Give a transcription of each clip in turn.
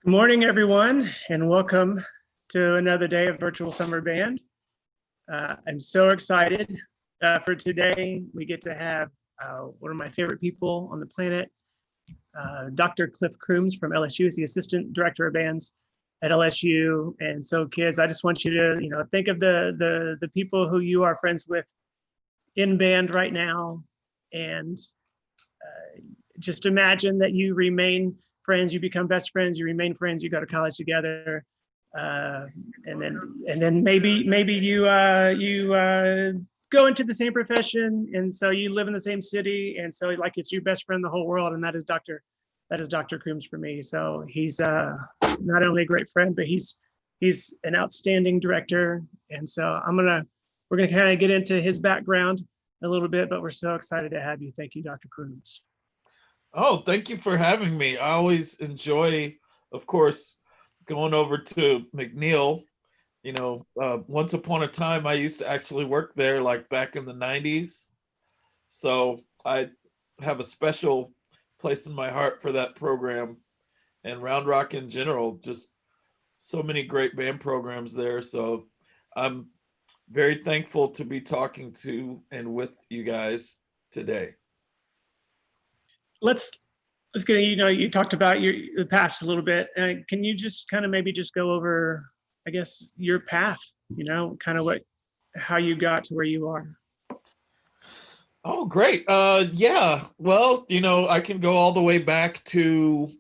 Good morning, everyone, and welcome to another day of Virtual Summer Band. I'm so excited for today. We get to have one of my favorite people on the planet, Dr. Cliff Crooms from LSU. He's the Assistant Director of Bands at LSU. And so, kids, I just want you to, think of the people who you are friends with in band right now, and just imagine that you remain friends, you become best friends, you remain friends, you go to college together, and then maybe you go into the same profession, and so you live in the same city, and so like it's your best friend in the whole world, and that is Dr. Crooms for me. So he's not only a great friend, but he's an outstanding director, and so we're gonna kind of get into his background a little bit, but we're so excited to have you. Thank you, Dr. Crooms. Oh, thank you for having me. I always enjoy, of course, going over to McNeil. Once upon a time, I used to actually work there, like back in the 90s. So I have a special place in my heart for that program and Round Rock in general. Just so many great band programs there. So I'm very thankful to be talking to and with you guys today. Let's get, you talked about the past a little bit. Can you just kind of maybe just go over, I guess, your path, kind of how you got to where you are? Oh, great. Yeah. Well, I can go all the way back to,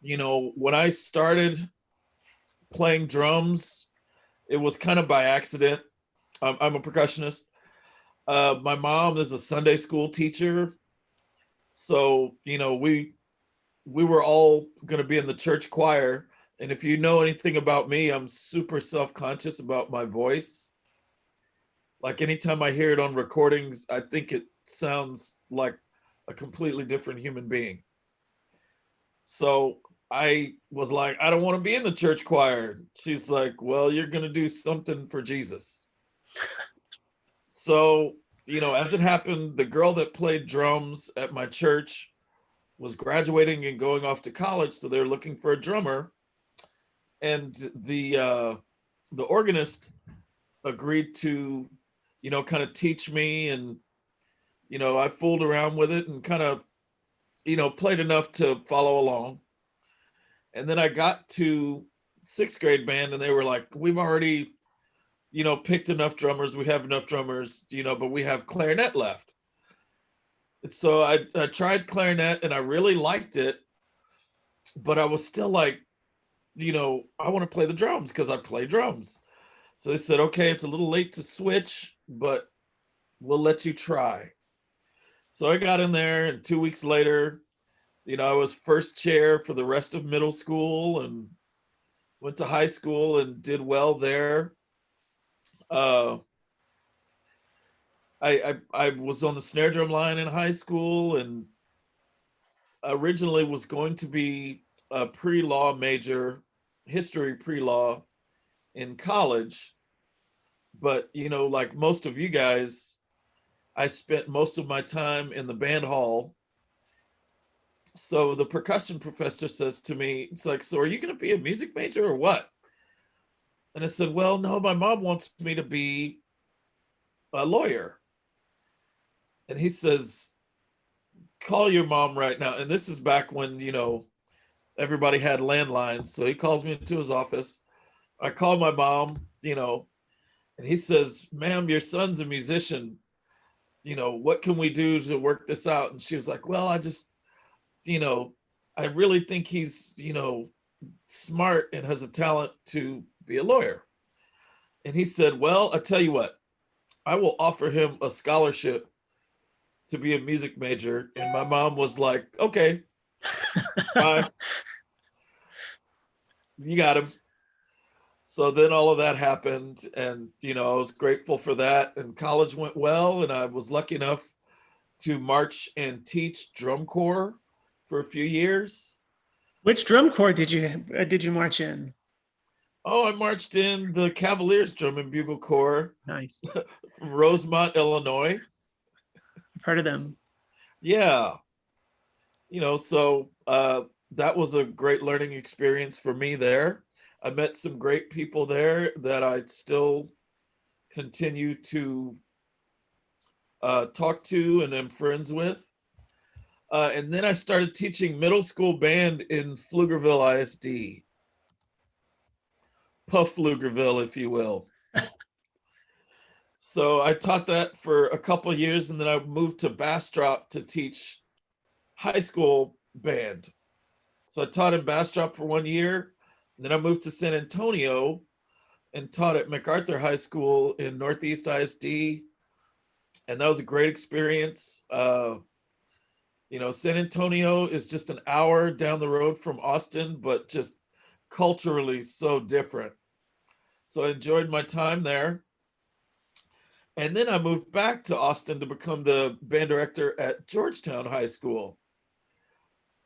when I started playing drums, it was kind of by accident. I'm a percussionist. My mom is a Sunday school teacher. So, we were all going to be in the church choir. And if you know anything about me, I'm super self-conscious about my voice. Like anytime I hear it on recordings, I think it sounds like a completely different human being. So I was like, I don't want to be in the church choir. She's like, well, you're going to do something for Jesus. So, as it happened, the girl that played drums at my church was graduating and going off to college, so they're looking for a drummer. And the organist agreed to, kind of teach me, and I fooled around with it and kind of, played enough to follow along. And then I got to sixth grade band, and they were like, "We've already, picked enough drummers. We have enough drummers, but we have clarinet left." So I tried clarinet and I really liked it, but I was still like, I want to play the drums because I play drums. So they said, okay, it's a little late to switch, but we'll let you try. So I got in there, and 2 weeks later, I was first chair for the rest of middle school and went to high school and did well there. Uh, I was on the snare drum line in high school, and originally was going to be a pre-law major, history pre-law in college. But, like most of you guys, I spent most of my time in the band hall. So the percussion professor says to me, it's like, so are you going to be a music major or what? And I said, well, no, my mom wants me to be a lawyer. And he says, call your mom right now. And this is back when, everybody had landlines. So he calls me into his office. I call my mom, and he says, ma'am, your son's a musician. What can we do to work this out? And she was like, well, I really think he's, smart and has a talent to be a lawyer. And he said, well, I tell you what, I will offer him a scholarship to be a music major. And my mom was like, okay, fine. You got him. So then all of that happened, and I was grateful for that, and college went well, and I was lucky enough to march and teach drum corps for a few years. Which drum corps did you march in? Oh, I marched in the Cavaliers Drum and Bugle Corps. Nice. From Rosemont, Illinois. I've heard of them. Yeah. So that was a great learning experience for me there. I met some great people there that I still continue to talk to and am friends with. And then I started teaching middle school band in Pflugerville ISD. Puff Pflugerville, if you will. So I taught that for a couple of years, and then I moved to Bastrop to teach high school band. So I taught in Bastrop for 1 year, and then I moved to San Antonio and taught at MacArthur High School in Northeast ISD, and that was a great experience. San Antonio is just an hour down the road from Austin, but just culturally so different. So I enjoyed my time there. And then I moved back to Austin to become the band director at Georgetown High School.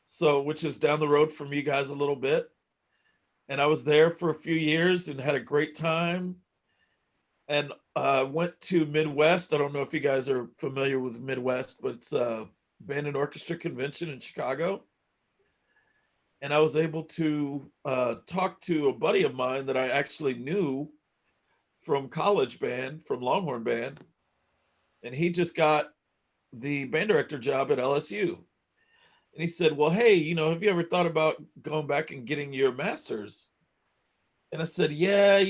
So, which is down the road from you guys a little bit. And I was there for a few years and had a great time. And went to Midwest. I don't know if you guys are familiar with Midwest, but it's a band and orchestra convention in Chicago. And I was able to talk to a buddy of mine that I actually knew from college band, from Longhorn Band. And he just got the band director job at LSU. And he said, well, hey, have you ever thought about going back and getting your master's? And I said, yeah,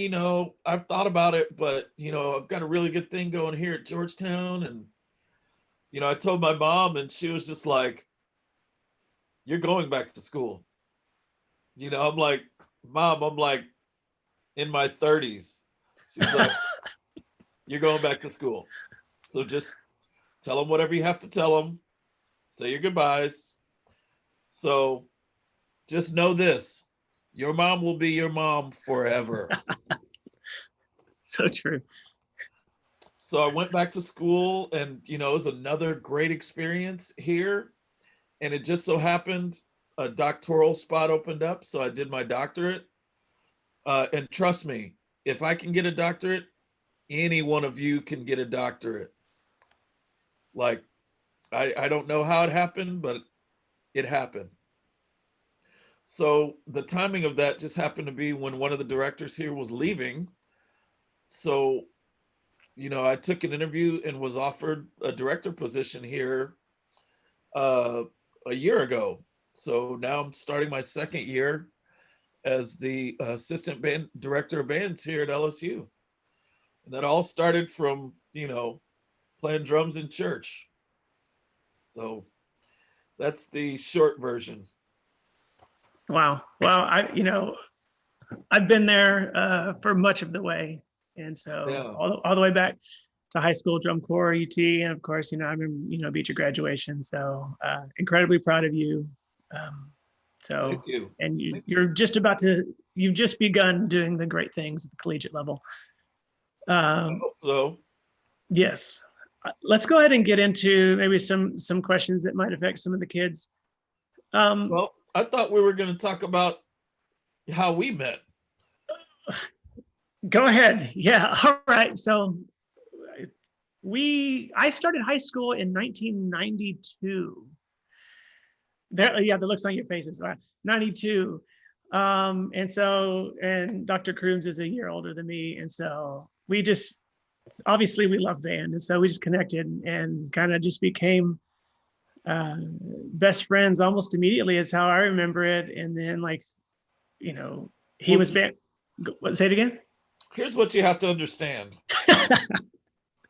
I've thought about it, but, I've got a really good thing going here at Georgetown. And, I told my mom, and she was just like, you're going back to school. I'm like, Mom, I'm like in my 30s. She's like, you're going back to school. So just tell them whatever you have to tell them. Say your goodbyes. So just know this, your mom will be your mom forever. So true. So I went back to school, and, it was another great experience here. And it just so happened a doctoral spot opened up. So I did my doctorate. And trust me, if I can get a doctorate, any one of you can get a doctorate. Like, I don't know how it happened, but it happened. So the timing of that just happened to be when one of the directors here was leaving. So, I took an interview and was offered a director position here a year ago. So now I'm starting my second year as the assistant band director of bands here at LSU. And that all started from, playing drums in church. So that's the short version. Wow. Well, I've been there for much of the way. And so Yeah. all the way back to high school drum corps, UT. And of course, I remember, beat your graduation. So incredibly proud of you. Thank you. And you've just begun doing the great things at the collegiate level. I hope so. Yes. Let's go ahead and get into maybe some questions that might affect some of the kids. Well, I thought we were going to talk about how we met. Go ahead. Yeah. All right. So I started high school in 1992. That looks on your faces. 92. And Dr. Crooms is a year older than me. And so obviously we love band. And so we just connected and kind of just became best friends almost immediately is how I remember it. And then he was band. Say it again. Here's what you have to understand.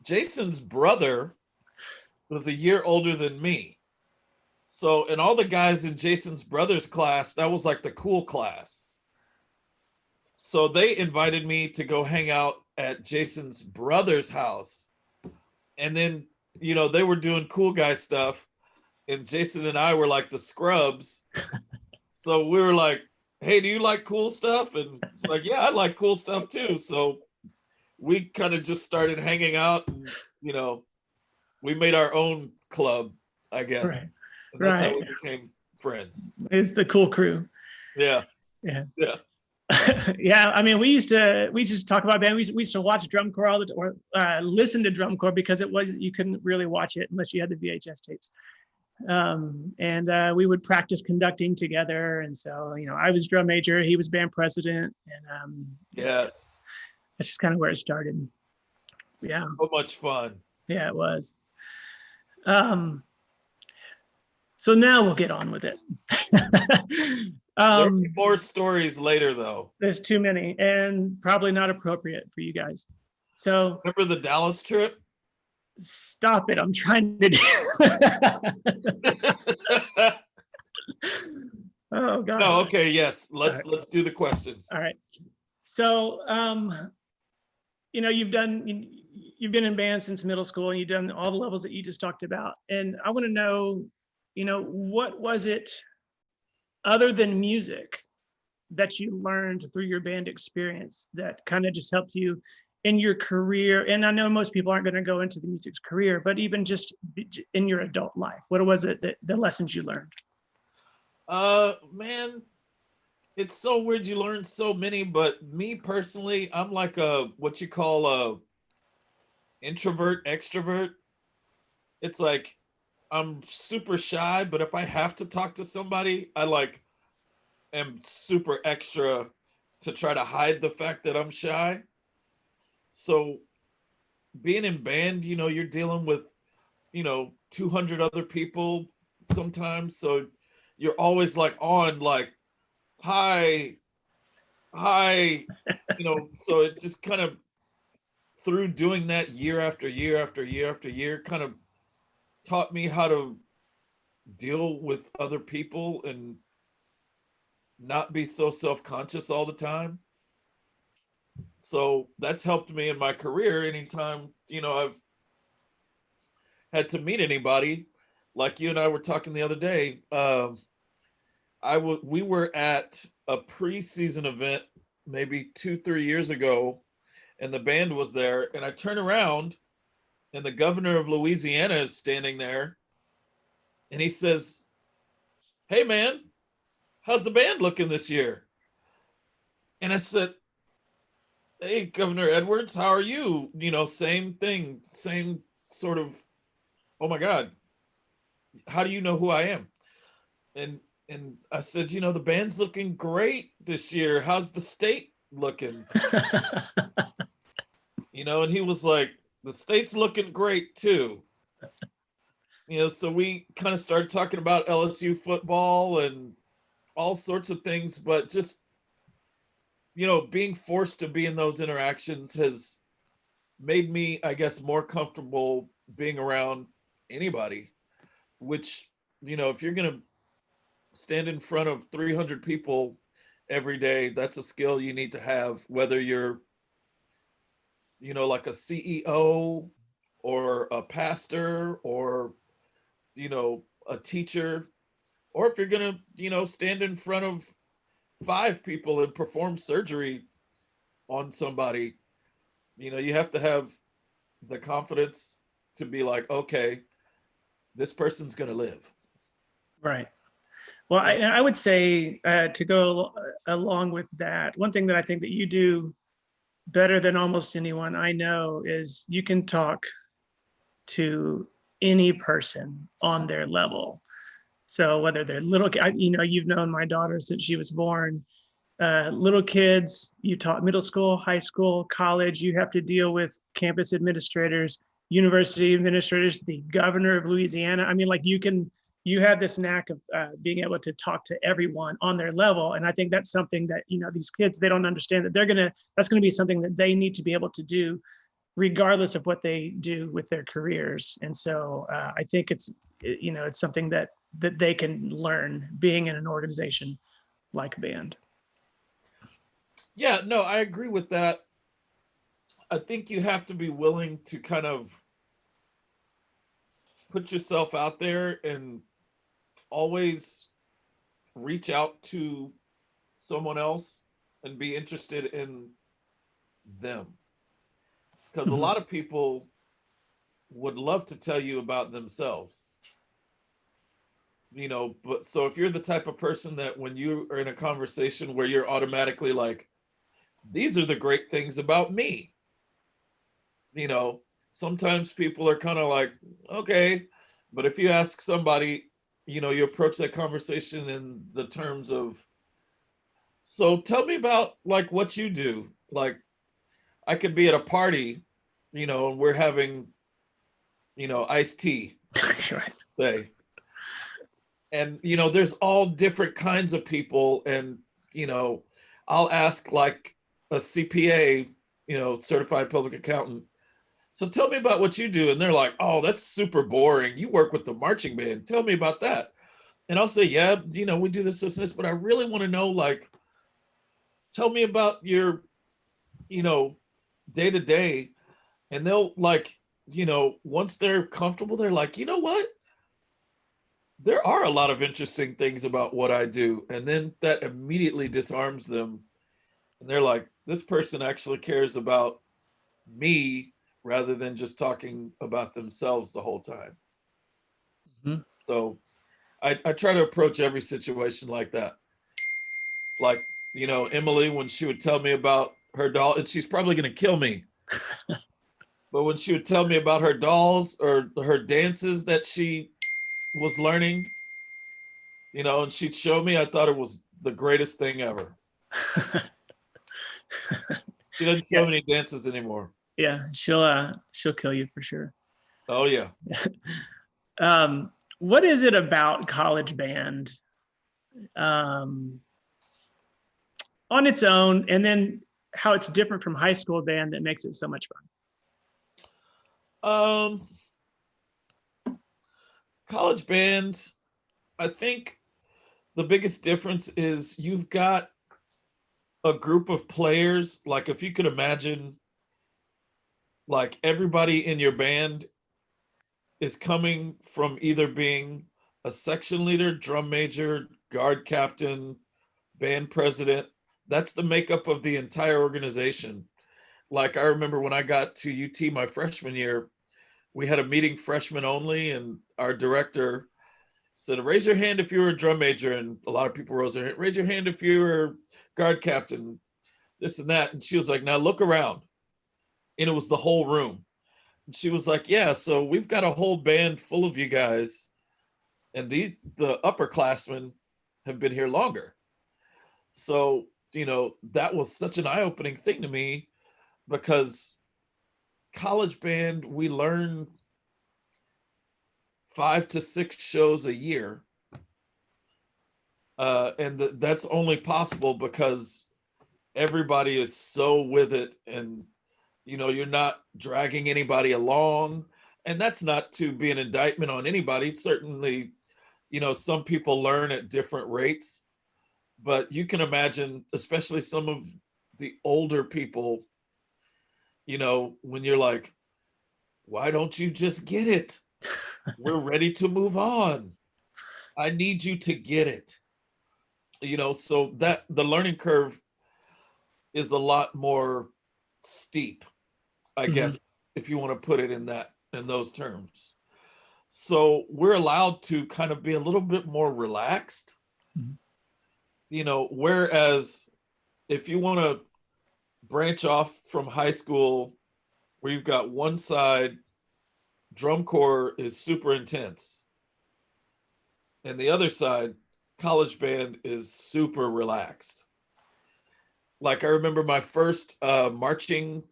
Jason's brother was a year older than me. So, and all the guys in Jason's brother's class, that was like the cool class. So they invited me to go hang out at Jason's brother's house. And then, they were doing cool guy stuff. And Jason and I were like the scrubs. So we were like, hey, do you like cool stuff? And it's like, yeah, I like cool stuff too. So we kind of just started hanging out and, we made our own club, I guess. Right. And that's how we became friends. It's the cool crew. Yeah. Yeah. Yeah. Yeah. I mean, we used to talk about band. We used to watch drum corps or listen to drum corps because you couldn't really watch it unless you had the VHS tapes. And we would practice conducting together. And so, I was drum major, he was band president, and Yes. that's just kind of where it started. Yeah, So much fun. yeah, it was. So now we'll get on with it. There'll be more stories later, though. There's too many and probably not appropriate for you guys. So Remember the Dallas trip? stop it. I'm trying to do. Oh God. No, okay, yes. Let's do the questions. All right. So you've been in band since middle school, and you've done all the levels that you just talked about. And I want to know, what was it other than music that you learned through your band experience that kind of just helped you in your career? And I know most people aren't going to go into the music career, but even just in your adult life, what was it that the lessons you learned? Man, it's so weird. You learn so many, but me personally, I'm like what you call a introvert, extrovert. It's like I'm super shy, but if I have to talk to somebody, I am super extra to try to hide the fact that I'm shy. So being in band, you're dealing with, 200 other people sometimes. So you're always hi, so it just kind of, through doing that year after year after year after year, kind of taught me how to deal with other people and not be so self-conscious all the time. So that's helped me in my career. Anytime, I've had to meet anybody, like you and I were talking the other day, we were at a preseason event maybe 2-3 years ago, and the band was there, and I turn around and the governor of Louisiana is standing there, and he says, "Hey man, how's the band looking this year?" And I said, "Hey, Governor Edwards, how are you?" Same thing, same sort of, "Oh my God, how do you know who I am?" And I said, "The band's looking great this year. How's the state looking?" And he was like, "The state's looking great too." So we kind of started talking about LSU football and all sorts of things, but just, being forced to be in those interactions has made me, I guess, more comfortable being around anybody, which, if you're going to stand in front of 300 people every day, that's a skill you need to have, whether you're, like a CEO or a pastor or, a teacher, or if you're going to, stand in front of 5 people and perform surgery on somebody, you have to have the confidence to be like, okay, this person's going to live. Right. Well, I would say to go along with that, one thing that I think that you do better than almost anyone I know is you can talk to any person on their level. So whether they're little, you've known my daughter since she was born. Little kids, you taught middle school, high school, college, you have to deal with campus administrators, university administrators, the governor of Louisiana. I mean, you have this knack of being able to talk to everyone on their level. And I think that's something that, these kids, they don't understand that that's going to be something that they need to be able to do regardless of what they do with their careers. And so I think it's something that they can learn being in an organization like band. Yeah, no, I agree with that. I think you have to be willing to kind of put yourself out there and always reach out to someone else and be interested in them. Because a lot of people would love to tell you about themselves. But so if you're the type of person that when you are in a conversation where you're automatically like, these are the great things about me, sometimes people are kind of like, okay, But if you ask somebody, you approach that conversation in the terms of, so tell me about like what you do. Like I could be at a party, and we're having, iced tea, Right. say. And there's all different kinds of people. And, I'll ask like a CPA, certified public accountant. So tell me about what you do. And they're like, oh, that's super boring. You work with the marching band. Tell me about that. And I'll say, yeah, we do this, but I really want to know, like, tell me about your, day to day. And they'll like, once they're comfortable, they're like, you know what? There are a lot of interesting things about what I do. And then that immediately disarms them. And they're like, this person actually cares about me rather than just talking about themselves the whole time. Mhm. So I try to approach every situation like that. Like, Emily, when she would tell me about her doll, and she's probably going to kill me. But when she would tell me about her dolls or her dances that she was learning, and she'd show me, I thought it was the greatest thing ever. She doesn't show Yeah. me any dances anymore. Yeah, she'll kill you for sure. Oh yeah. What is it about college band um, on its own, and then how it's different from high school band that makes it so much Um, College band, I think the biggest difference is you've got a group of players. Like if you could imagine, like everybody in your band is coming from either being a section leader, drum major, guard captain, band president. That's the makeup of the entire organization. Like I remember when I got to UT my freshman year, we had a meeting freshman only, and our director said, raise your hand if you were a drum major. And a lot of people rose their hand, raise your hand if you were guard captain, this and that. And she was like, now look around. And it was the whole room. And she was like, yeah, so we've got a whole band full of you guys. And the upperclassmen have been here longer. So, that was such an eye-opening thing to me, because college band, we learn 5 to 6 shows a year. And that's only possible because everybody is so with it, and you're not dragging anybody along. And that's not to be an indictment on anybody. It's certainly, some people learn at different rates, but you can imagine, especially some of the older people, when you're like, why don't you just get it? We're ready to move on. I need you to get it. So that the learning curve is a lot more steep, I fun. guess, if you want to put it in those terms. So we're allowed to kind of be a little bit more relaxed, Mhm. Whereas if you want to branch off from high school, where you've got one side, drum corps is super intense, and the other side, college band, is super relaxed. Like I remember my first marching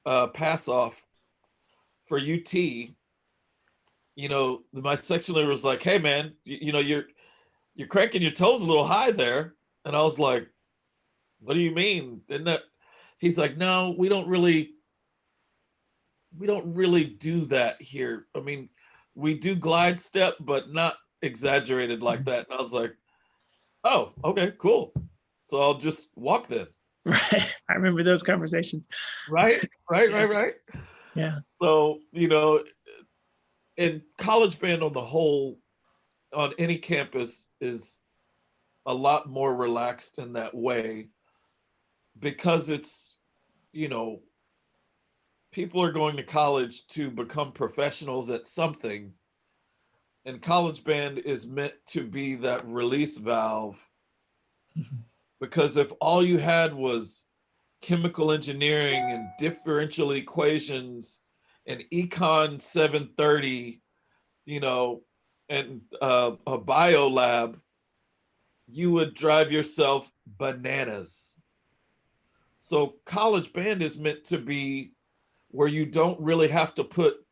pass off for UT. My section leader was like, hey man, you're cranking your toes a little high there. And I was like, what do you mean? And that he's like, no, we don't really do that here. I mean, we do glide step, but not exaggerated like that. And I was like, oh, okay, cool. So I'll just walk then. Right. I remember those conversations. Right. Yeah. So, and college band on the whole, on any campus, is a lot more relaxed in that way, because it's, you know, people are going to college to become professionals at something, and college band is meant to be that release valve. Mhm. Because if all you had was chemical engineering and differential equations and econ 730 you know, and a bio lab, you would drive yourself bananas. So college band is meant to be where you don't really have to put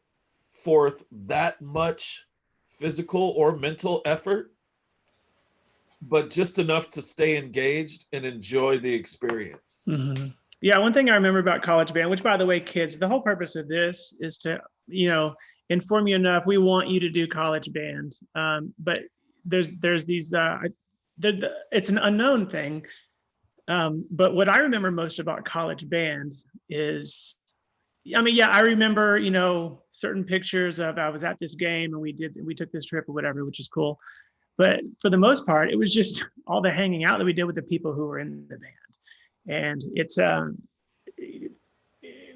forth that much physical or mental effort, but just enough to stay engaged and enjoy the experience. Mm-hmm. Yeah, one thing I remember about college band, which by the way, kids, the whole purpose of this is to, inform you enough. We want you to do college band, but there's these. It's an unknown thing. But what I remember most about college bands is, I mean, yeah, I remember, certain pictures of I was at this game and we took this trip or whatever, which is cool. But for the most part, it was just all the hanging out that we did with the people who were in the band. And it's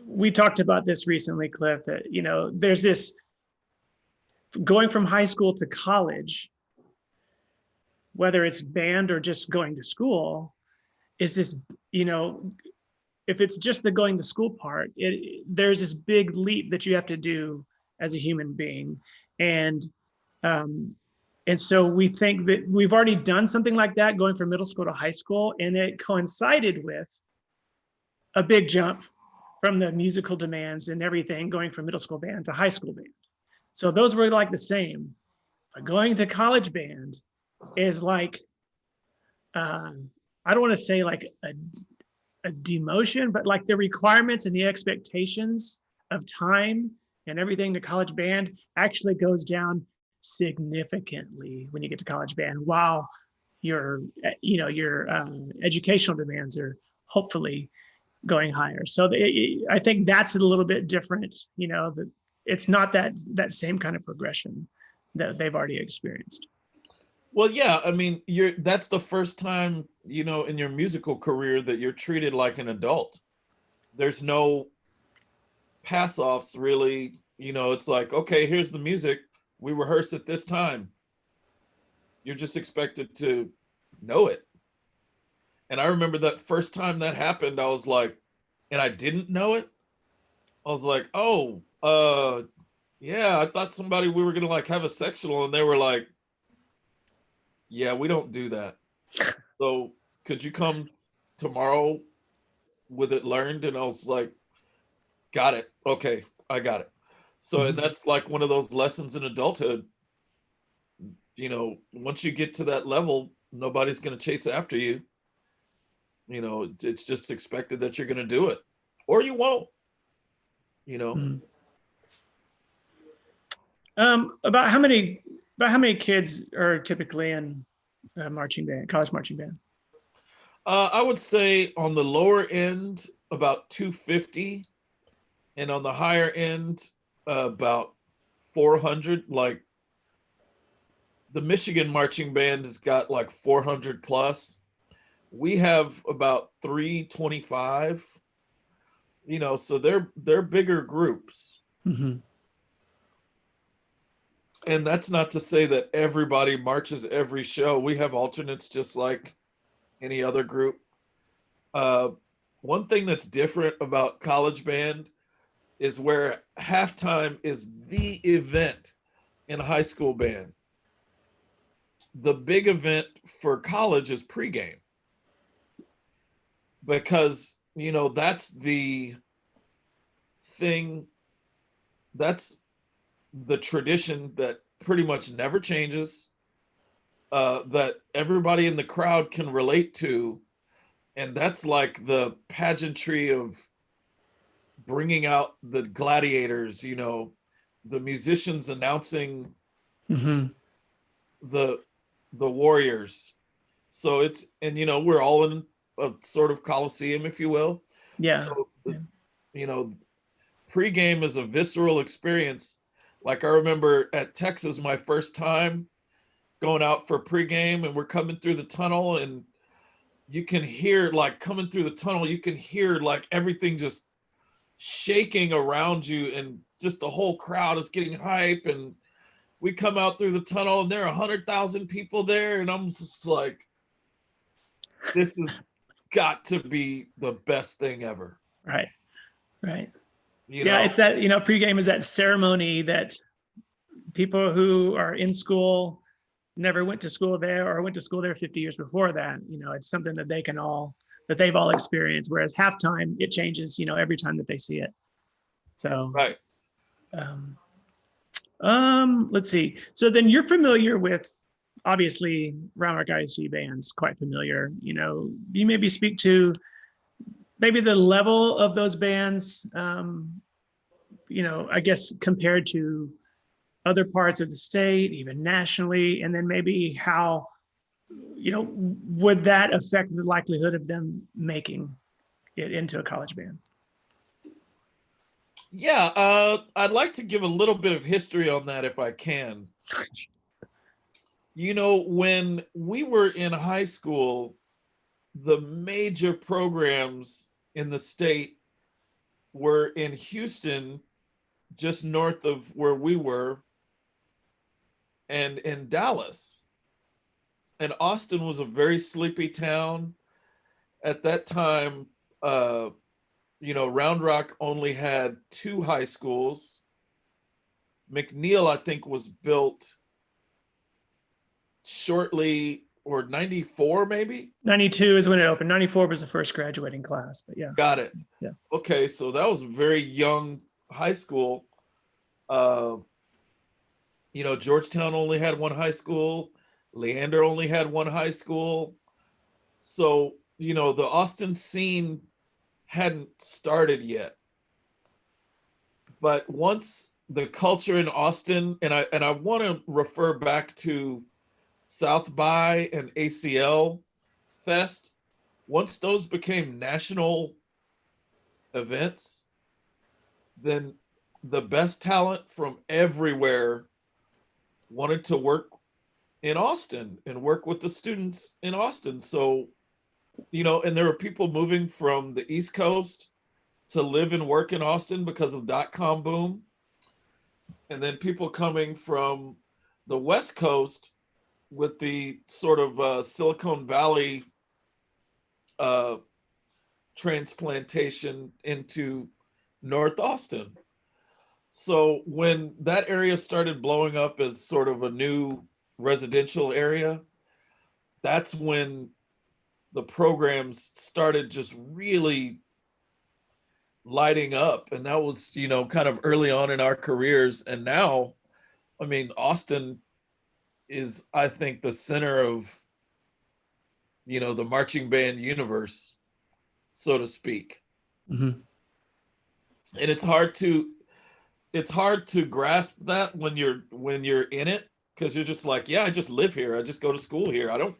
we talked about this recently, Cliff, that there's this going from high school to college, whether it's band or just going to school, is this, if it's just the going to school part, there's this big leap that you have to do as a human being. And so we think that we've already done something like that going from middle school to high school, and it coincided with a big jump from the musical demands and everything going from middle school band to high school band. So those were like the same. But going to college band is like, I don't want to say like a demotion, but like the requirements and the expectations of time and everything to college band actually goes down significantly when you get to college band, while your educational demands are hopefully going higher. So I think that's a little bit different. That it's not that same kind of progression that they've already experienced. Well, yeah, I mean, that's the first time, in your musical career that you're treated like an adult. There's no pass offs really. It's like, okay, here's the music. We rehearse at this time. You're just expected to know it. And I remember that first time that happened, I was like, and I didn't know it. I was like, oh, yeah, I thought we were gonna like have a sectional, and they were like, yeah, we don't do that. So could you come tomorrow with it learned? And I was like, got it. Okay, I got it. So, and that's like one of those lessons in adulthood. Once you get to that level, nobody's going to chase after you. It's just expected that you're going to do it, or you won't. About how many kids are typically in marching band, college marching band? I would say on the lower end about 250, and on the higher end about 400. Like the Michigan marching band has got like 400 plus. We have about 325. So they're bigger groups. Mm-hmm. And that's not to say that everybody marches every show. We have alternates just like any other group. One thing that's different about college band is where halftime is the event in high school band. The big event for college is pregame, because that's the thing, that's the tradition that pretty much never changes, that everybody in the crowd can relate to. And that's like the pageantry of bringing out the gladiators, the musicians announcing the warriors. So it's, and we're all in a sort of coliseum, if you will. Yeah. So pregame is a visceral experience. Like I remember at Texas, my first time going out for pregame, and we're coming through the tunnel, and you can hear, like, coming through the tunnel, you can hear like everything just shaking around you, and just the whole crowd is getting hype. And we come out through the tunnel, and there are 100,000 people there, and I'm just like, this has got to be the best thing ever. Right. Yeah, it's that, pregame is that ceremony that people who are in school, never went to school there or went to school there 50 years before that. It's something that they've all experienced. Whereas halftime, it changes, every time that they see it. So, Right. um, let's see. So then you're familiar with, obviously, Round Rock ISD bands, quite familiar. You maybe speak to maybe the level of those bands, I guess compared to other parts of the state, even nationally, and then maybe how, would that affect the likelihood of them making it into a college band? Yeah, I'd like to give a little bit of history on that if I can. When we were in high school, the major programs in the state were in Houston, just north of where we were, and in Dallas. And Austin was a very sleepy town. At that time, Round Rock only had 2 high schools. McNeil, I think, was built shortly, or 94 maybe. 92 is when it opened. 94 was the first graduating class, but yeah. Got it. Yeah. Okay, so that was a very young high school. Georgetown only had 1 high school. Leander only had 1 high school. So, the Austin scene hadn't started yet. But once the culture in Austin, and I want to refer back to South by and ACL Fest, once those became national events, then the best talent from everywhere wanted to work in Austin and work with the students in Austin. So, and there were people moving from the East Coast to live and work in Austin because of the .com boom. And then people coming from the West Coast with the sort of Silicon Valley transplantation into North Austin. So when that area started blowing up as sort of a new residential area, that's when the programs started just really lighting up. And that was, kind of early on in our careers. And now, Austin is, I think, the center of, the marching band universe, so to speak. Mm-hmm. And it's hard to grasp that when you're in it, because you're just like, yeah, I just live here. I just go to school here. I don't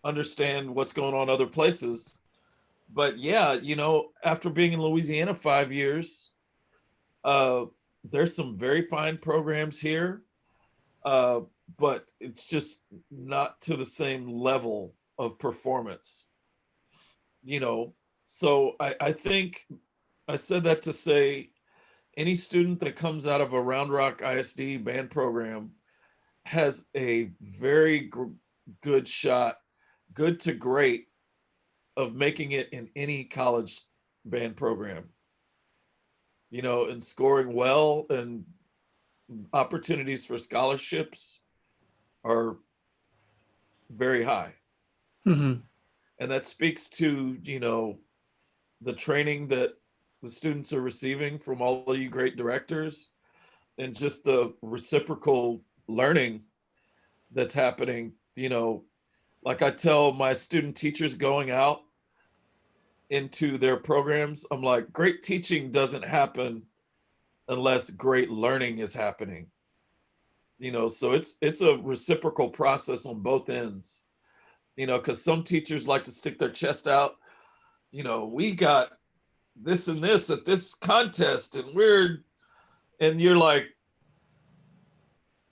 understand what's going on other places. But yeah, after being in Louisiana 5 years, there's some very fine programs here, but it's just not to the same level of performance. So I think I said that to say any student that comes out of a Round Rock ISD band program has a very good shot, good to great, of making it in any college band program, and scoring well, and opportunities for scholarships are very high. Mm-hmm. And that speaks to, the training that the students are receiving from all of you great directors, and just the reciprocal learning that's happening. Like I tell my student teachers going out into their programs, I'm like, great teaching doesn't happen unless great learning is happening. So it's a reciprocal process on both ends, because some teachers like to stick their chest out. We got this and this at this contest, and you're like,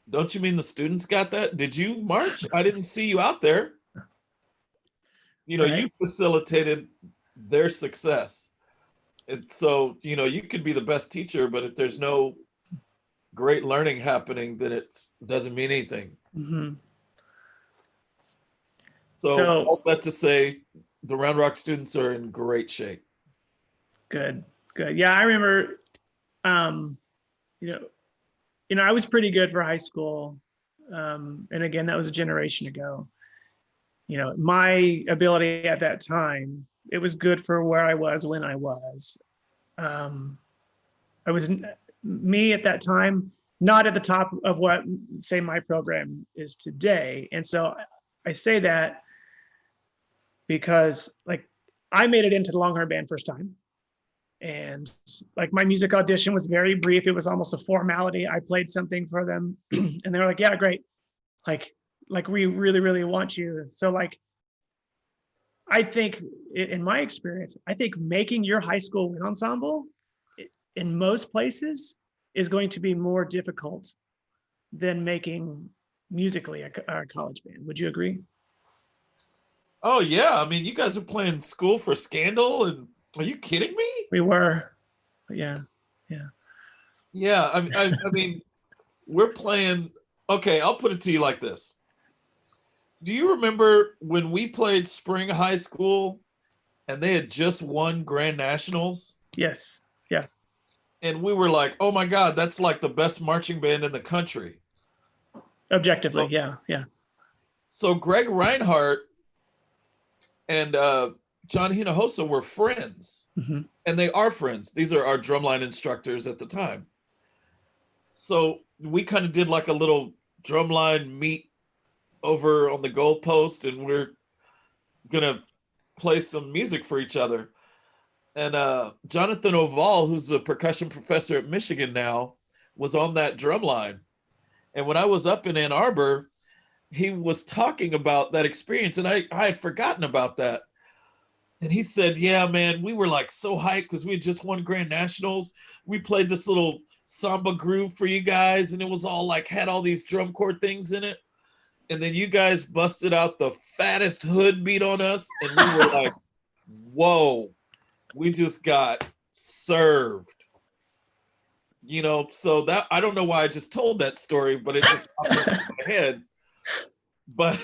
don't you mean the students got that? Did you march? I didn't see you out there. Right. You facilitated their success. And so, you could be the best teacher, but if there's no great learning happening, then it doesn't mean anything. Mm-hmm. So all that to say, the Round Rock students are in great shape. Good. Yeah, I remember, I was pretty good for high school. And again, that was a generation ago. My ability at that time, it was good for where I was when I was. Um, I was me at that time, not at the top of what, say, my program is today. And so I say that because like I made it into the Longhorn Band first time. And like my music audition was very brief. It was almost a formality. I played something for them and they were like, yeah, great. Like, like we really, really want you. So like, I think in my experience, I think making your high school wind ensemble in most places is going to be more difficult than making musically a college band. Would you agree? Oh yeah, I mean, you guys are playing School for Scandal, and are you kidding me? We were, yeah, yeah. Yeah, I mean, we're playing. Okay, I'll put it to you like this. Do you remember when we played Spring High School and they had just won Grand Nationals? Yes, yeah. And we were like, oh my God, that's like the best marching band in the country. Objectively, So, yeah, yeah. so Greg Reinhardt and John Hinojosa were friends, Mm-hmm. and they are friends. These are our drumline instructors at the time. So we kind of did like a little drumline meet over on the goalpost, and we're gonna play some music for each other. And Jonathan Oval, who's a percussion professor at Michigan now, was on that drum line. And when I was up in Ann Arbor, he was talking about that experience, and I had forgotten about that. And he said, yeah, man, we were like so hyped because we had just won Grand Nationals. We played this little samba groove for you guys, and it was all like had all these drum corps things in it. And then you guys busted out the fattest hood beat on us, and we were like, whoa, we just got served. So that I don't know why I just told that story, but it just popped into my head. But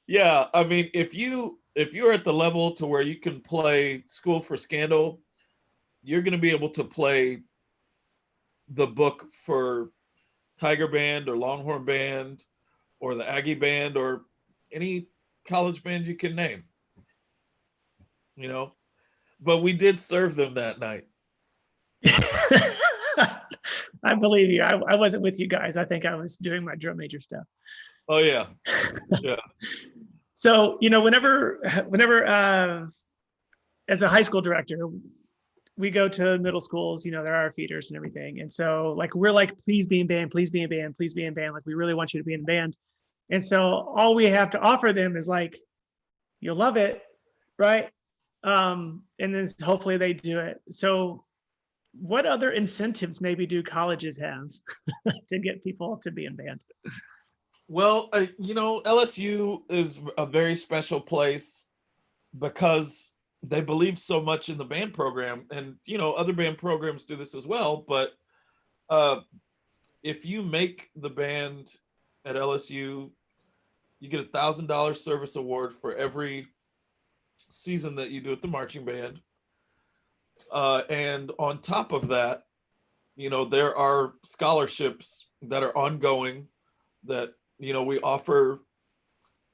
yeah, I mean, if you're at the level to where you can play School for Scandal, you're going to be able to play the book for Tiger Band or Longhorn Band or the Aggie Band or any college band you can name. But we did serve them that night. I believe you. I wasn't with you guys. I think I was doing my drum major stuff. Oh yeah, yeah. So whenever as a high school director, we go to middle schools. There are feeders and everything, and so like we're like, please be in band, please be in band, please be in band. Like we really want you to be in band, and so all we have to offer them is like, you'll love it, right? And then hopefully they do it. So what other incentives maybe do colleges have to get people to be in band? Well, LSU is a very special place because they believe so much in the band program, and other band programs do this as well. But if you make the band at LSU, you get $1,000 service award for every season that you do at the marching band. And on top of that, there are scholarships that are ongoing that, we offer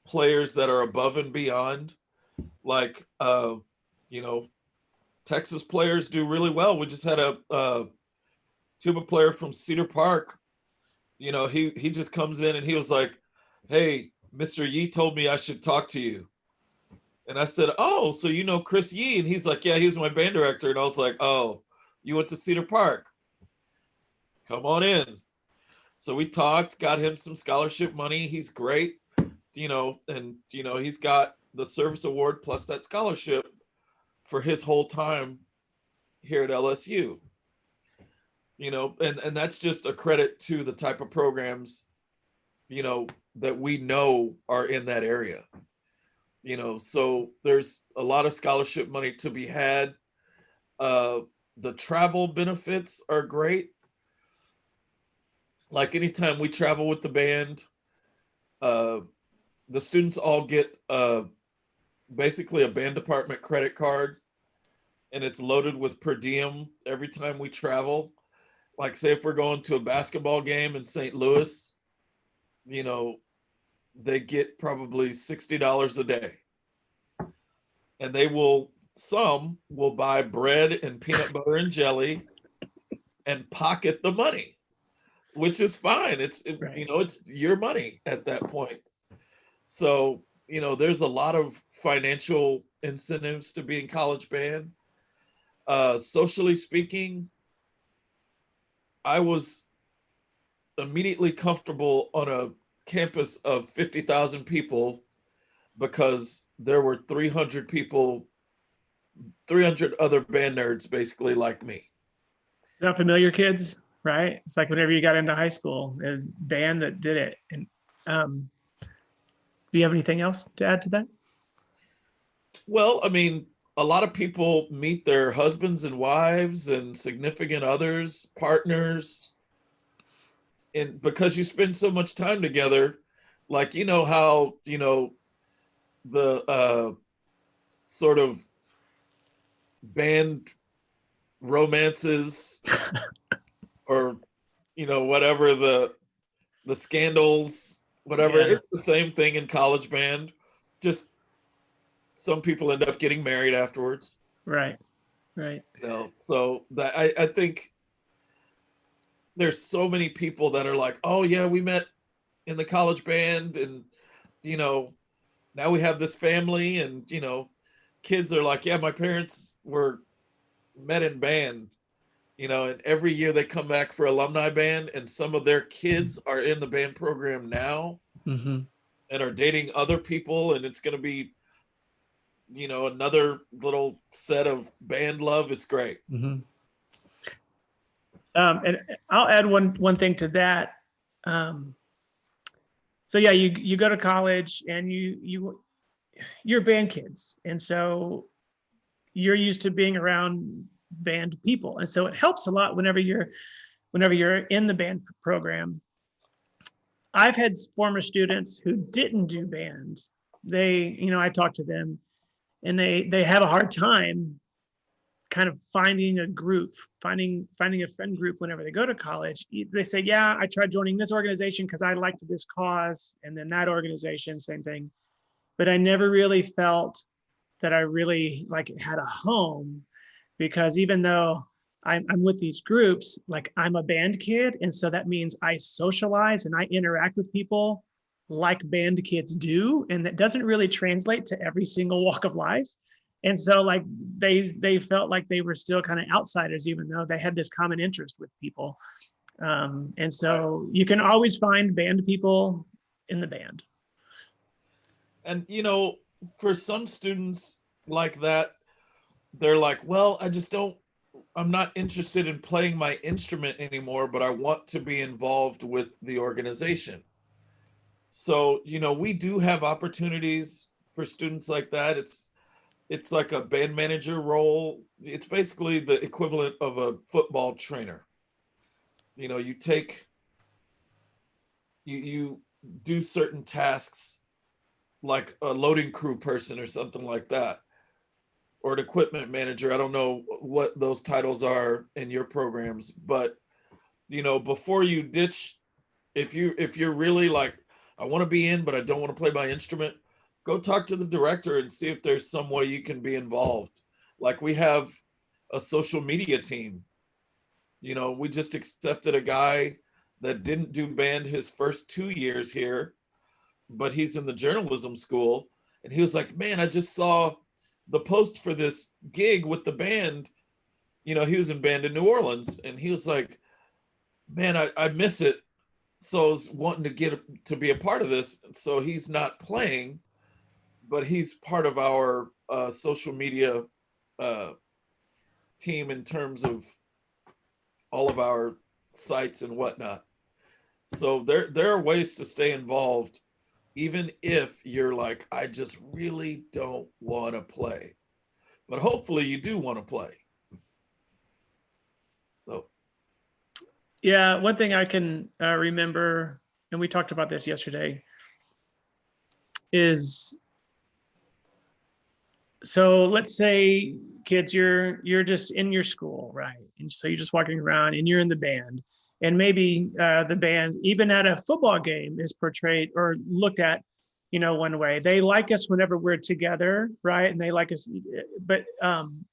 players that are above and beyond. Like, Texas players do really well. We just had a tuba player from Cedar Park. He just comes in and he was like, hey, Mr. Yee told me I should talk to you. And I said, oh, so you know Chris Yee? And he's like, yeah, he was my band director. And I was like, oh, you went to Cedar Park. Come on in. So we talked, got him some scholarship money. He's great, and, he's got the service award plus that scholarship for his whole time here at LSU. And that's just a credit to the type of programs, that we know are in that area. So there's a lot of scholarship money to be had. The travel benefits are great. Like anytime we travel with the band, the students all get basically a band department credit card, and it's loaded with per diem every time we travel. like say if we're going to a basketball game in St. Louis, you know, they get probably $60 a day. And some will buy bread and peanut butter and jelly and pocket the money, which is fine. Right. You know, it's your money at that point. So, you know, there's a lot of financial incentives to be in college band. Socially speaking, I was immediately comfortable on a campus of 50,000 people because there were 300 people, 300 other band nerds basically like me. Is that familiar, kids? Right? It's like whenever you got into high school, there's band that did it. And do you have anything else to add to that? Well, I mean, a lot of people meet their husbands and wives and significant others, partners, and because you spend so much time together, like you know how, you know, the sort of band romances or you know whatever the scandals, whatever, Yeah. it's the same thing in college band. Just some people end up getting married afterwards. Right. Right. You know, so that I think there's so many people that are like, oh yeah, we met in the college band, and you know, now we have this family, and you know, kids are like, yeah, my parents were met in band, you know, and every year they come back for alumni band, and some of their kids are in the band program now Mm-hmm. and are dating other people, and it's going to be, you know, another little set of band love. It's great. Mm-hmm. And I'll add one thing to that. Um, so yeah, you go to college and you're band kids, and so you're used to being around band people, and so it helps a lot whenever you're in the band program. I've had former students who didn't do band. I talk to them, and they have a hard time kind of finding a group, finding a friend group whenever they go to college. They say, yeah, I tried joining this organization because I liked this cause, and then that organization, same thing. But I never really felt that I really like had a home, because even though I'm with these groups, like I'm a band kid. And so that means I socialize and I interact with people like band kids do. And that doesn't really translate to every single walk of life. And so like they felt like they were still kind of outsiders, even though they had this common interest with people. And so you can always find band people in the band. And you know, for some students like that, they're like, well, I'm not interested in playing my instrument anymore, but I want to be involved with the organization. So, you know, we do have opportunities for students like that. It's like a band manager role. It's basically the equivalent of a football trainer. You know, you do certain tasks like a loading crew person or something like that, or an equipment manager. I don't know what those titles are in your programs, but you know, before you ditch, if you're really like, I want to be in, but I don't want to play my instrument, go talk to the director and see if there's some way you can be involved. Like we have a social media team. You know, we just accepted a guy that didn't do band his first 2 years here, but he's in the journalism school. And he was like, man, I just saw the post for this gig with the band. You know, he was in band in New Orleans, and he was like, man, I miss it. So I was wanting to get to be a part of this. So he's not playing, but he's part of our social media uh, team in terms of all of our sites and whatnot. So there are ways to stay involved, even if you're like, I just really don't want to play. But hopefully you do want to play. So Yeah, one thing I can remember, and we talked about this yesterday, is so let's say kids, you're just in your school, right? And so you're just walking around and you're in the band. And maybe the band, even at a football game, is portrayed or looked at, one way. They like us whenever we're together, right? And they like us, but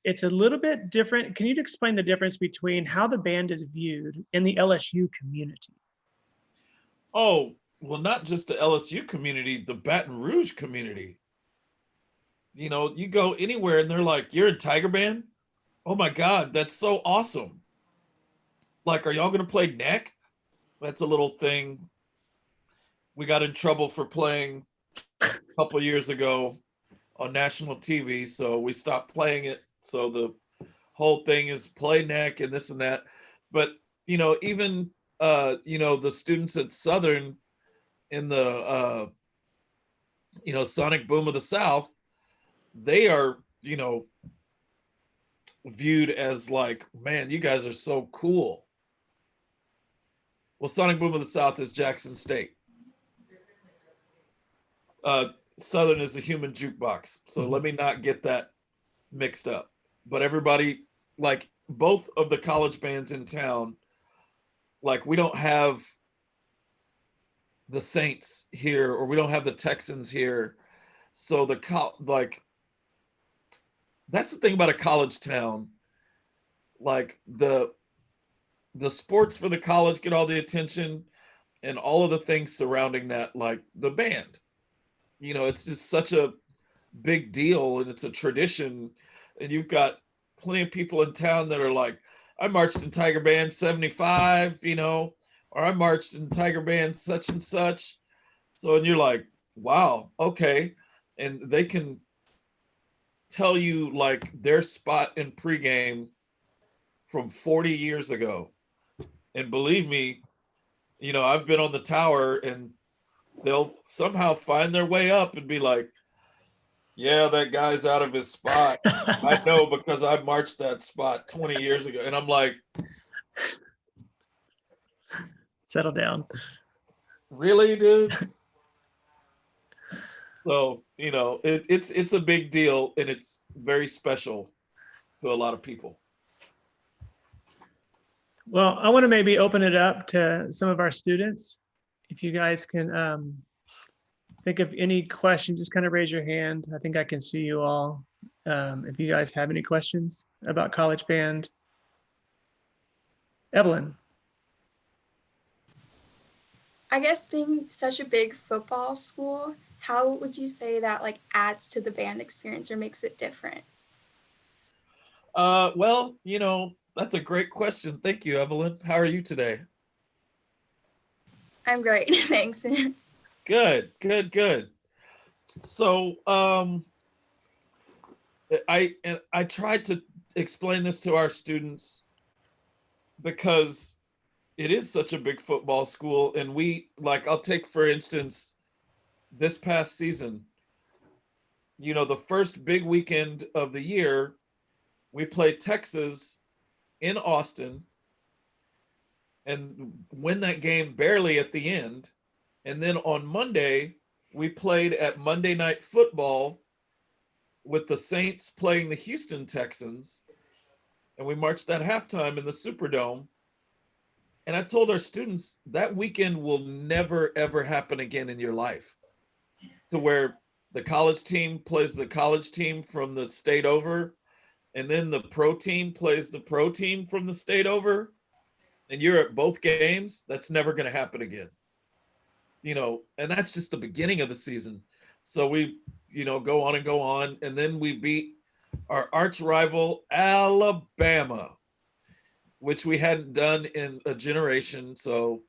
it's a little bit different. Can you explain the difference between how the band is viewed in the LSU community? Oh, well, not just the LSU community, the Baton Rouge community. You go anywhere and they're like, "You're in Tiger Band? Oh my God, that's so awesome. Like, are y'all going to play neck?" That's a little thing we got in trouble for playing a couple years ago on national TV. So we stopped playing it. So the whole thing is play neck and this and that. But, even, the students at Southern in the, Sonic Boom of the South, they are, viewed as like, man, you guys are so cool. Well, Sonic Boom of the South is Jackson State. Southern is a human jukebox. So let me not get that mixed up. But everybody, like both of the college bands in town, like we don't have the Saints here or we don't have the Texans here. So that's the thing about a college town. Like the sports for the college get all the attention and all of the things surrounding that, like the band. It's just such a big deal and it's a tradition. And you've got plenty of people in town that are like, I marched in Tiger Band 75, or I marched in Tiger Band such and such. So, and you're like, wow, okay. And they can tell you like their spot in pregame from 40 years ago. And believe me, I've been on the tower and they'll somehow find their way up and be like, yeah, that guy's out of his spot. I know because I marched that spot 20 years ago. And I'm like, Settle down. really, dude? So, it's a big deal and it's very special to a lot of people. Well, I want to maybe open it up to some of our students. If you guys can think of any question, just kind of raise your hand. I think I can see you all. If you guys have any questions about college band. Evelyn. I guess being such a big football school, how would you say that like adds to the band experience or makes it different? Well, that's a great question. Thank you, Evelyn. How are you today? I'm great, thanks. Good, good, good. So, I tried to explain this to our students because it is such a big football school, and I'll take for instance this past season. The first big weekend of the year, we played Texas in Austin and win that game barely at the end. And then on Monday, we played at Monday Night Football with the Saints playing the Houston Texans. And we marched at halftime in the Superdome. And I told our students that weekend will never, ever happen again in your life. To where the college team plays the college team from the state over, and then the pro team plays the pro team from the state over, and you're at both games. That's never going to happen again. And that's just the beginning of the season. So we, go on and go on. And then we beat our arch rival, Alabama, which we hadn't done in a generation. So,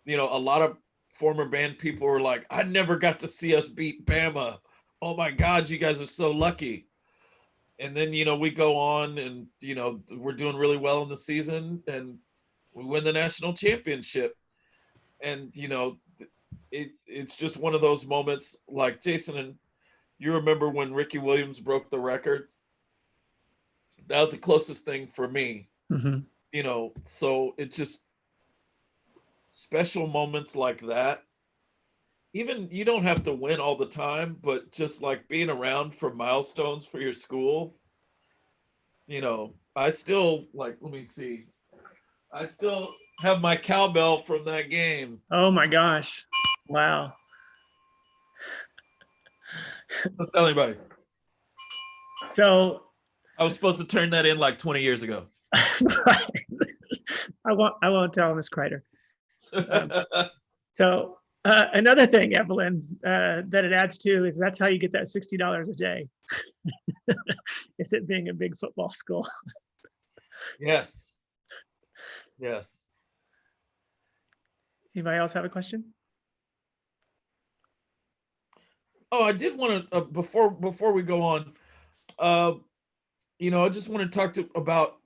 a lot of former band people were like, I never got to see us beat Bama. Oh my God, you guys are so lucky. And then, we go on and, we're doing really well in the season and we win the national championship. And, it's just one of those moments like Jason, and you remember when Ricky Williams broke the record? That was the closest thing for me. Mm-hmm. So it's just special moments like that. Even you don't have to win all the time, but just like being around for milestones for your school, You know, I still like, let me see. I still have my cowbell from that game. Oh my gosh. Wow. Don't tell anybody. So I was supposed to turn that in like 20 years ago. I won't tell Miss Kreider. So another thing, Evelyn, that it adds to is that's how you get that $60 a day. Is it being a big football school? Yes. Yes. Anybody else have a question? Oh, I did want to before we go on, I just want to talk about,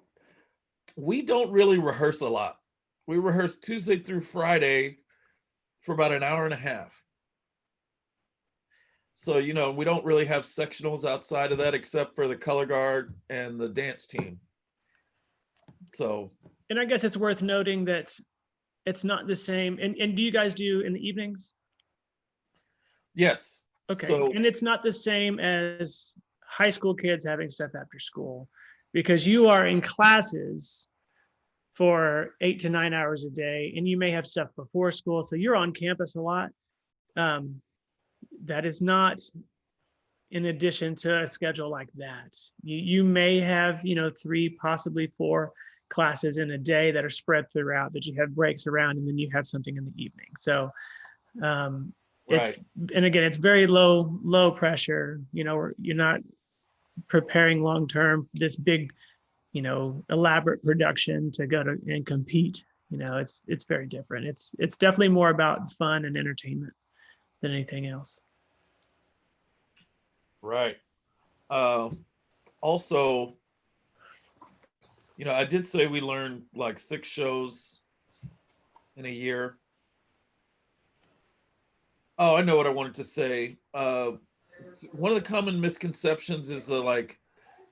we don't really rehearse a lot. We rehearse Tuesday through Friday for about an hour and a half. So, we don't really have sectionals outside of that except for the color guard and the dance team. So, and I guess it's worth noting that it's not the same. And do you guys do in the evenings? Yes. Okay. So, and it's not the same as high school kids having stuff after school, because you are in classes for 8 to 9 hours a day, and you may have stuff before school. So you're on campus a lot. That is not in addition to a schedule like that. You may have, 3, possibly 4 classes in a day that are spread throughout, that you have breaks around, and then you have something in the evening. So it's, and again, it's very low pressure. You're not preparing long-term this big, elaborate production to go to and compete. It's very different. It's definitely more about fun and entertainment than anything else. Right. Also, I did say we learned like 6 shows in a year. Oh, I know what I wanted to say. One of the common misconceptions is like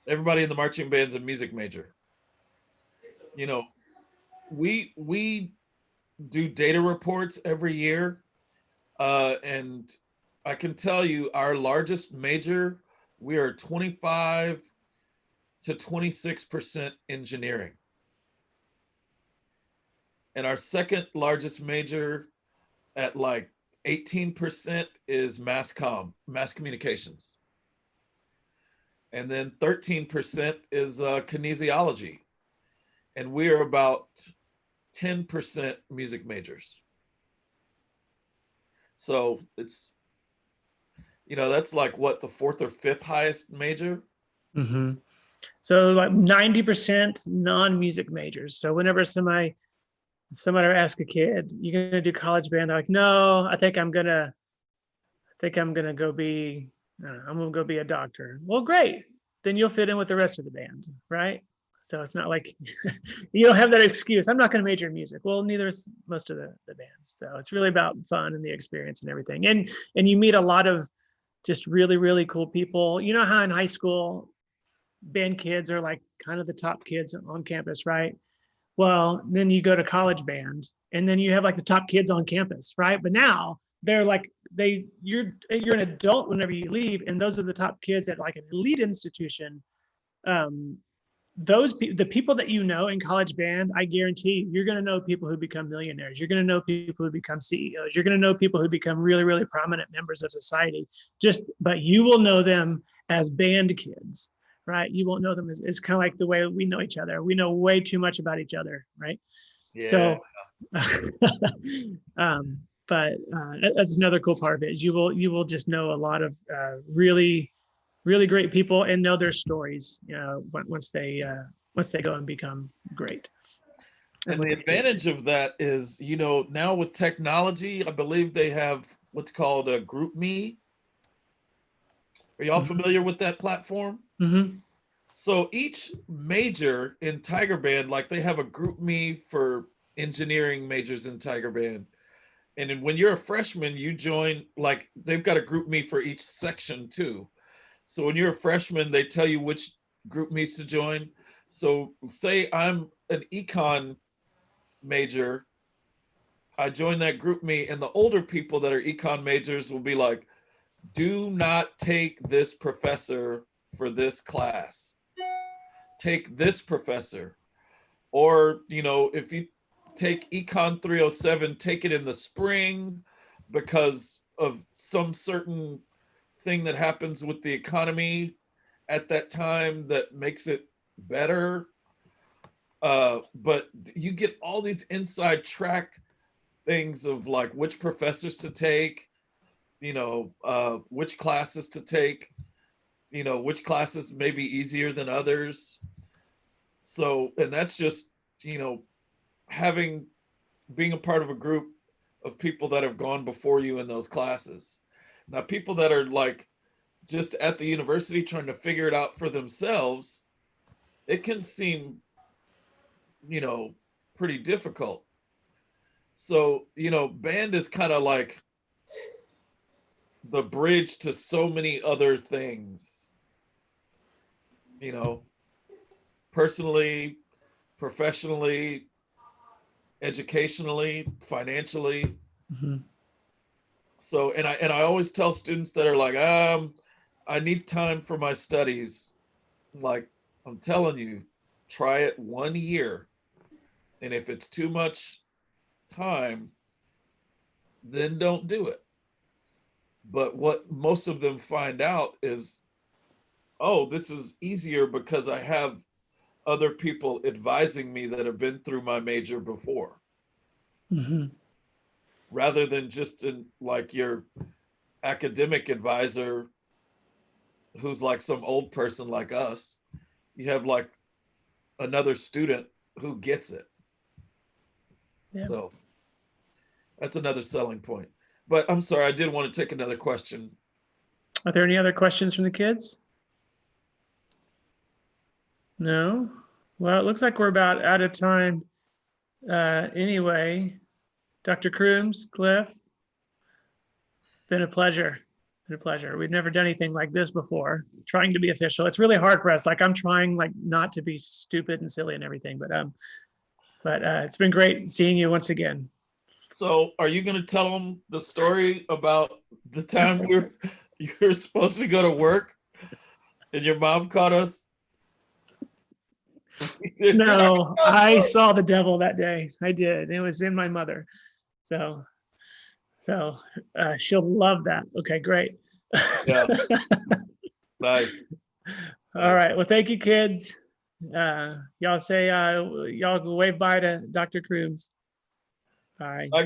everybody in the marching band's a music major. We do data reports every year, and I can tell you our largest major, we are 25 to 26% engineering. And our second largest major at like 18% is mass communications. And then 13% is kinesiology. And we are about 10% music majors. So it's, that's like what, the 4th or 5th highest major? Mm-hmm. So like 90% non-music majors. So whenever somebody ask a kid, "You're gonna do college band?" They're like, "No, I think I'm gonna go be, I'm gonna go be a doctor." Well, great. Then you'll fit in with the rest of the band, right? So it's not like you don't have that excuse. I'm not going to major in music. Well, neither is most of the band. So it's really about fun and the experience and everything. And you meet a lot of just really, really cool people. You know how in high school, band kids are like kind of the top kids on campus, right? Well, then you go to college band, and then you have like the top kids on campus, right? But now they're like you're an adult whenever you leave, and those are the top kids at like an elite institution. The people that in college band, I guarantee you're going to know people who become millionaires. You're going to know people who become CEOs. You're going to know people who become really, really prominent members of society. But you will know them as band kids, right? You won't know them as, it's kind of like the way we know each other. We know way too much about each other, right? Yeah. So, but that's another cool part of it is you will just know a lot of really, really great people and know their stories, once they go and become great. And the advantage of that is, now with technology, I believe they have what's called a GroupMe. Are y'all familiar with that platform? Mm-hmm. So each major in Tiger Band, like they have a GroupMe for engineering majors in Tiger Band. And then when you're a freshman, you join, like they've got a GroupMe for each section too. So when you're a freshman, they tell you which GroupMes to join. So say I'm an econ major, I join that GroupMe, and the older people that are econ majors will be like, "Do not take this professor for this class." take this professor. Or, you know, if you take Econ 307, take it in the spring because of some certain thing that happens with the economy at that time that makes it better. But you get all these inside track things of like which professors to take, you know, which classes to take, you know, which classes may be easier than others. So, and that's just, you know, being a part of a group of people that have gone before you in those classes. Now, people that are like just at the university trying to figure it out for themselves, it can seem, you know, pretty difficult. So, you know, band is kind of like the bridge to so many other things, you know, personally, professionally, educationally, financially. Mhm. So, and I always tell students that are like, I need time for my studies. Like, I'm telling you, try it 1 year. And if it's too much time, then don't do it. But what most of them find out is, oh, this is easier because I have other people advising me that have been through my major before, Mhm. rather than just like your academic advisor who's like some old person like us. You have like another student who gets it. Yeah. So that's another selling point. But I'm sorry, I did want to take another question. Are there any other questions from the kids? No? Well, it looks like we're about out of time. Anyway, Dr. Crooms, Cliff, been a pleasure. Been a pleasure. We've never done anything like this before. Trying to be official. It's really hard for us. Like I'm trying like not to be stupid and silly and everything, but it's been great seeing you once again. So are you going to tell them the story about the time you were supposed to go to work and your mom caught us? No, I saw the devil that day. I did. It was in my mother. So, so she'll love that. Okay, great. Yeah, nice. All right. Well, thank you, kids. Y'all say y'all go wave bye to Dr. Crooms. Bye. I got